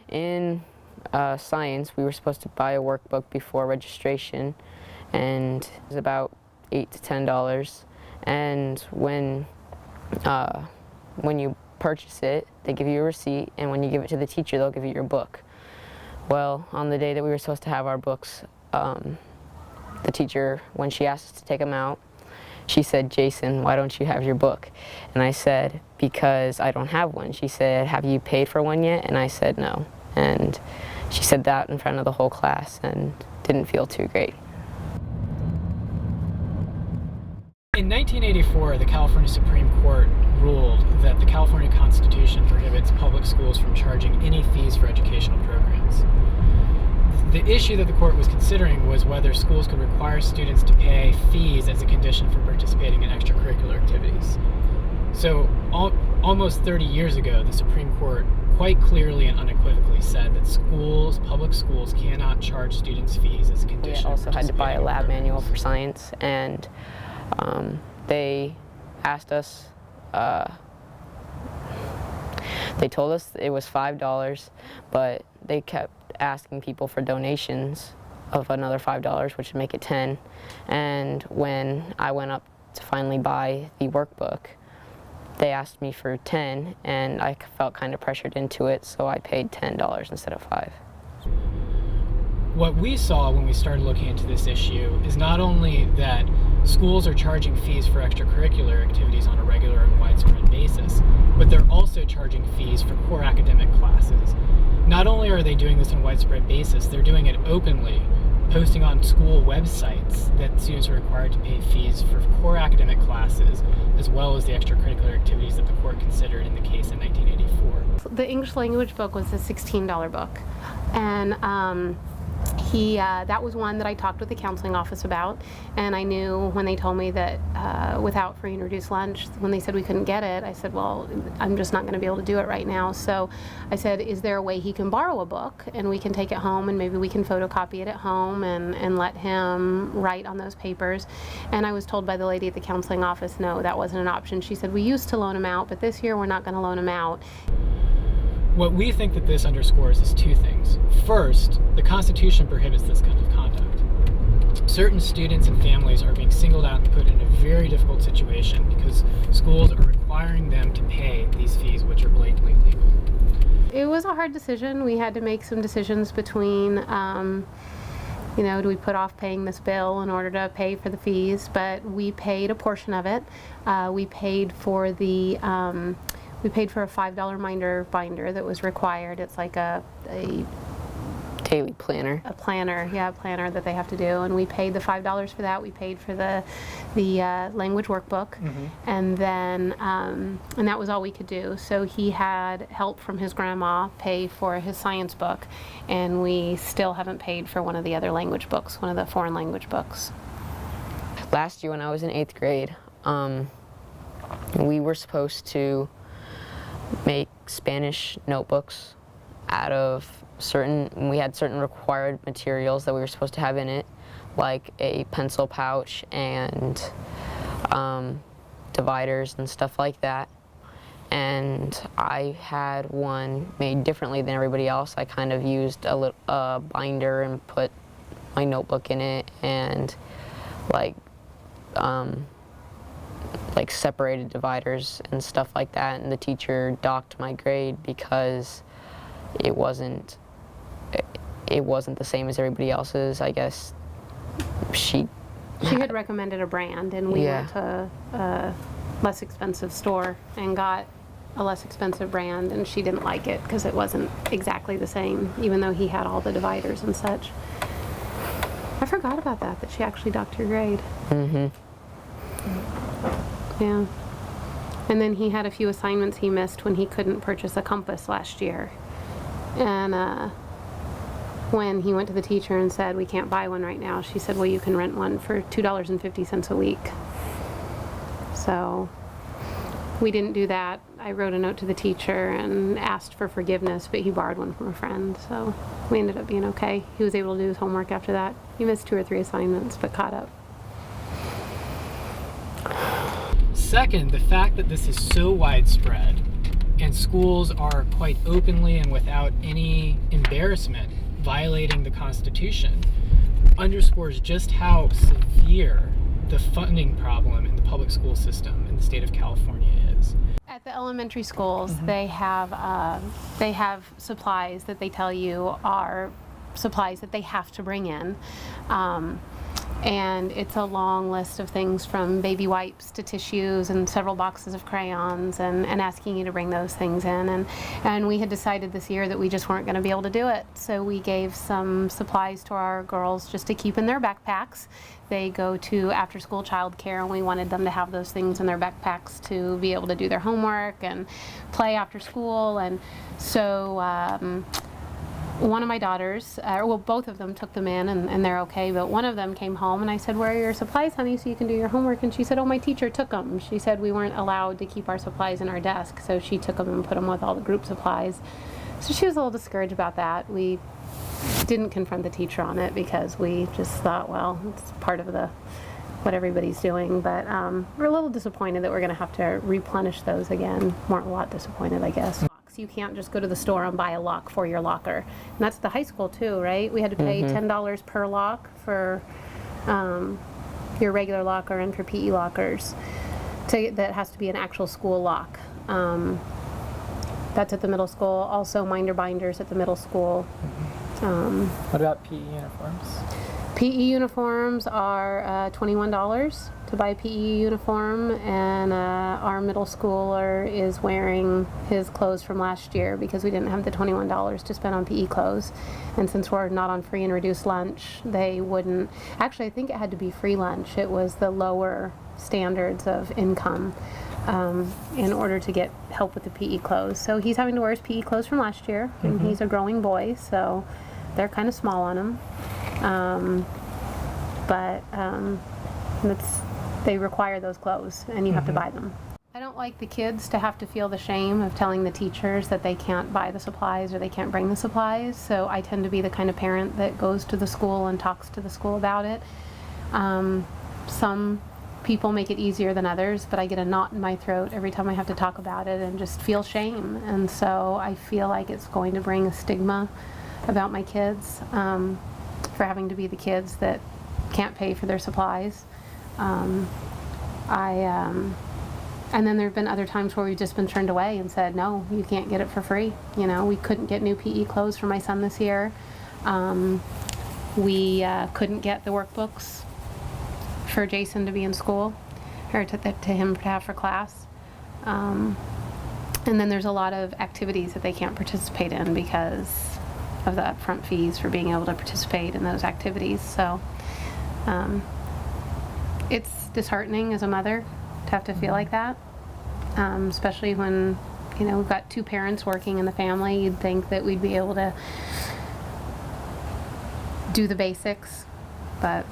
in science, we were supposed to buy a workbook before registration, and it was about $8 to $10. And when you purchase it, they give you a receipt, and when you give it to the teacher, they'll give you your book. Well, on the day that we were supposed to have our books, the teacher, when she asked us to take them out, she said, "Jason, why don't you have your book?" And I said, "Because I don't have one." She said, "Have you paid for one yet?" And I said, "No." And she said that in front of the whole class and didn't feel too great. In 1984, the California Supreme Court ruled that the California Constitution prohibits public schools from charging any fees for educational programs. The issue that the court was considering was whether schools could require students to pay fees as a condition for participating in extracurricular activities. So almost 30 years ago, the Supreme Court quite clearly and unequivocally said that schools, public schools, cannot charge students fees as a condition. We also had to buy a lab manual for science, and they asked us, they told us it was $5, but they kept asking people for donations of another $5, which would make it $10. And when I went up to finally buy the workbook, they asked me for $10, and I felt kind of pressured into it, so I paid $10 instead of $5. What we saw when we started looking into this issue is not only that schools are charging fees for extracurricular activities on a regular and widespread basis, but they're also charging fees for core academic classes. Not only are they doing this on a widespread basis, they're doing it openly, posting on school websites that students are required to pay fees for core academic classes, as well as the extracurricular activities that the court considered in the case in 1984. The English language book was a $16 book, and that was one that I talked with the counseling office about, and I knew when they told me that without free and reduced lunch, when they said we couldn't get it, I said, well, I'm just not going to be able to do it right now. So I said, is there a way he can borrow a book and we can take it home and maybe we can photocopy it at home and let him write on those papers? And I was told by the lady at the counseling office, no, that wasn't an option. She said, we used to loan them out, but this year we're not going to loan them out. What we think that this underscores is two things. First, the Constitution prohibits this kind of conduct. Certain students and families are being singled out and put in a very difficult situation because schools are requiring them to pay these fees, which are blatantly legal. It was a hard decision. We had to make some decisions between, do we put off paying this bill in order to pay for the fees? But we paid a portion of it. We paid for a $5 binder that was required. It's like a Daily planner. A planner that they have to do, and we paid the $5 for that. We paid for the language workbook, Mm-hmm. and then and that was all we could do. So he had help from his grandma pay for his science book, and we still haven't paid for one of the other language books, one of the foreign language books. Last year when I was in 8th grade, we were supposed to make Spanish notebooks out of we had certain required materials that we were supposed to have in it, like a pencil pouch and dividers and stuff like that. And I had one made differently than everybody else. I kind of used a binder and put my notebook in it, and like separated dividers and stuff like that, and the teacher docked my grade because it wasn't the same as everybody else's. I guess she had recommended a brand, and we went to a less expensive store and got a less expensive brand, and she didn't like it because it wasn't exactly the same, even though he had all the dividers and such. I forgot about that she actually docked your grade. Mm-hmm. Yeah. And then he had a few assignments he missed when he couldn't purchase a compass last year. And when he went to the teacher and said, we can't buy one right now, she said, well, you can rent one for $2.50 a week. So we didn't do that. I wrote a note to the teacher and asked for forgiveness, but he borrowed one from a friend. So we ended up being okay. He was able to do his homework after that. He missed 2 or 3 assignments, but caught up. Second, the fact that this is so widespread and schools are quite openly and without any embarrassment violating the Constitution, underscores just how severe the funding problem in the public school system in the state of California is. At the elementary schools, they have supplies that they tell you are supplies that they have to bring in. And it's a long list of things from baby wipes to tissues and several boxes of crayons, and asking you to bring those things in. And we had decided this year that we just weren't going to be able to do it. So we gave some supplies to our girls just to keep in their backpacks. They go to after-school childcare, and we wanted them to have those things in their backpacks to be able to do their homework and play after school. And so one of my daughters, well, both of them took them in, and they're okay, but one of them came home, and I said, "Where are your supplies, honey, so you can do your homework?" And she said, "Oh, my teacher took them." She said we weren't allowed to keep our supplies in our desk, so she took them and put them with all the group supplies. So she was a little discouraged about that. We didn't confront the teacher on it because we just thought, well, it's part of what everybody's doing, but we're a little disappointed that we're going to have to replenish those again. Weren't a lot disappointed, I guess. You can't just go to the store and buy a lock for your locker. And that's the high school too, right? We had to pay $10 per lock for your regular locker and for PE lockers. That has to be an actual school lock. That's at the middle school. Also minder binders at the middle school. What about PE uniforms? PE uniforms are $21 to buy a PE uniform, and our middle schooler is wearing his clothes from last year because we didn't have the $21 to spend on PE clothes. And since we're not on free and reduced lunch, they wouldn't. Actually, I think it had to be free lunch. It was the lower standards of income in order to get help with the PE clothes. So he's having to wear his PE clothes from last year, and he's a growing boy, so they're kind of small on him. They require those clothes, and you have to buy them. I don't like the kids to have to feel the shame of telling the teachers that they can't buy the supplies or they can't bring the supplies, so I tend to be the kind of parent that goes to the school and talks to the school about it. Some people make it easier than others, but I get a knot in my throat every time I have to talk about it and just feel shame, and so I feel like it's going to bring a stigma about my kids for having to be the kids that can't pay for their supplies. And then there have been other times where we've just been turned away and said, no, you can't get it for free. You know, we couldn't get new PE clothes for my son this year. We couldn't get the workbooks for Jason to be in school, or to him to have for class. And then there's a lot of activities that they can't participate in because of the upfront fees for being able to participate in those activities. So it's disheartening as a mother to have to feel like that, especially when, you know, we've got two parents working in the family. You'd think that we'd be able to do the basics, but